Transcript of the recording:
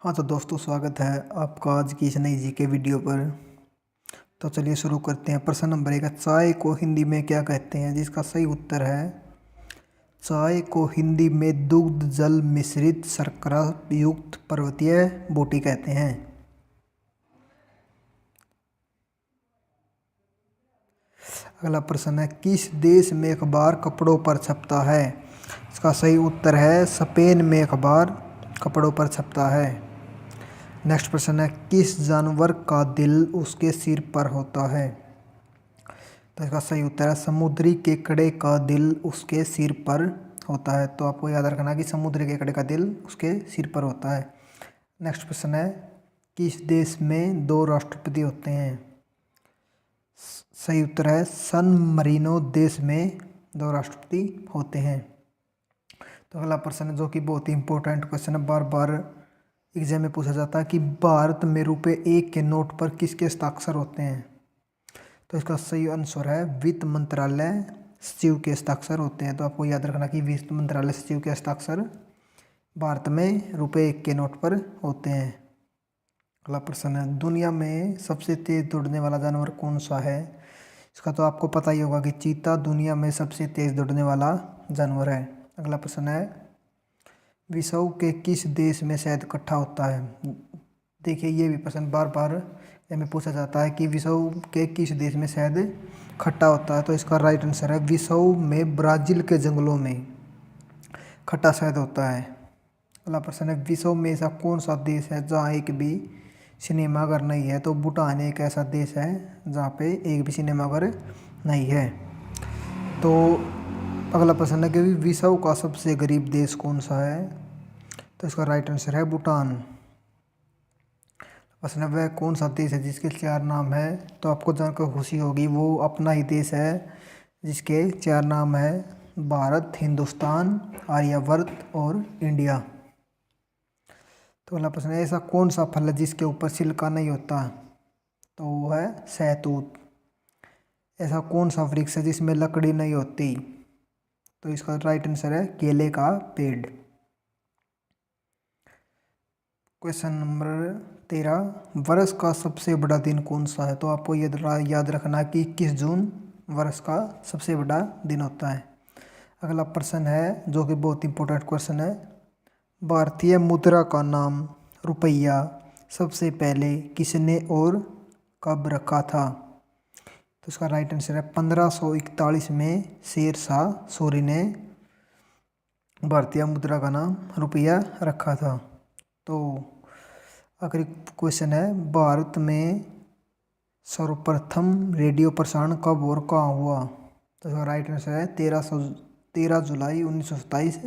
हाँ तो दोस्तों, स्वागत है आपका आज की इस नई जी के वीडियो पर। तो चलिए शुरू करते हैं। प्रश्न नंबर 1 है, चाय को हिंदी में क्या कहते हैं? जिसका सही उत्तर है, चाय को हिंदी में दुग्ध जल मिश्रित शर्करा युक्त पर्वतीय बूटी कहते हैं। अगला प्रश्न है, किस देश में अखबार कपड़ों पर छपता है? इसका सही उत्तर है, स्पेन में अखबार कपड़ों पर छपता है। नेक्स्ट प्रश्न है, किस जानवर का दिल उसके सिर पर होता है? तो इसका सही उत्तर है, समुद्री केकड़े का दिल उसके सिर पर होता है। तो आपको याद रखना कि समुद्री केकड़े का दिल उसके सिर पर होता है। नेक्स्ट प्रश्न है, किस देश में 2 राष्ट्रपति होते हैं? सही उत्तर है, सन मरीनो देश में 2 राष्ट्रपति होते हैं। तो अगला प्रश्न जो कि बहुत ही इंपॉर्टेंट क्वेश्चन है, बार बार एग्जाम में पूछा जाता है कि भारत में ₹1 के नोट पर किसके हस्ताक्षर होते हैं? तो इसका सही आंसर है, वित्त मंत्रालय सचिव के हस्ताक्षर होते हैं। तो आपको याद रखना कि वित्त मंत्रालय सचिव के हस्ताक्षर भारत में ₹1 के नोट पर होते हैं। अगला प्रश्न है, दुनिया में सबसे तेज दौड़ने वाला जानवर कौन सा है? इसका तो आपको पता ही होगा कि चीता दुनिया में सबसे तेज दौड़ने वाला जानवर है। अगला प्रश्न है, विश्व के किस देश में शहद इकट्ठा होता है? देखिए, ये भी प्रश्न बार बार में पूछा जाता है कि विश्व के किस देश में शहद इकट्ठा होता है। तो इसका राइट आंसर है, विश्व में ब्राज़ील के जंगलों में खट्टा शहद होता है। अगला प्रश्न है, विश्व में ऐसा कौन सा देश है जहाँ एक भी सिनेमाघर नहीं है? तो भूटान एक ऐसा देश है जहाँ पे एक भी सिनेमाघर नहीं है। तो अगला प्रश्न है कि विश्व का सबसे गरीब देश कौन सा है? तो इसका राइट आंसर है भूटान। प्रश्न है, वह कौन सा देश है जिसके 4 नाम है? तो आपको जानकर खुशी होगी, वो अपना ही देश है जिसके 4 नाम है, भारत, हिंदुस्तान, आर्यवर्त और इंडिया। तो अगला प्रश्न है, ऐसा कौन सा फल है जिसके ऊपर छिलका नहीं होता? तो वो है सहतूत। ऐसा कौन सा वृक्ष है जिसमें लकड़ी नहीं होती? तो इसका राइट आंसर है केले का पेड़। क्वेश्चन नंबर 13, वर्ष का सबसे बड़ा दिन कौन सा है? तो आपको याद रखना कि 21 जून वर्ष का सबसे बड़ा दिन होता है। अगला प्रश्न है जो कि बहुत इंपॉर्टेंट क्वेश्चन है, भारतीय मुद्रा का नाम रुपया सबसे पहले किसने और कब रखा था? तो इसका राइट आंसर है, 1541 में शेरशाह सूरी ने भारतीय मुद्रा का नाम रुपया रखा था। तो आखिरी क्वेश्चन है, भारत में सर्वप्रथम रेडियो प्रसारण कब और कहाँ हुआ? तो इसका राइट आंसर है 13 जुलाई 1927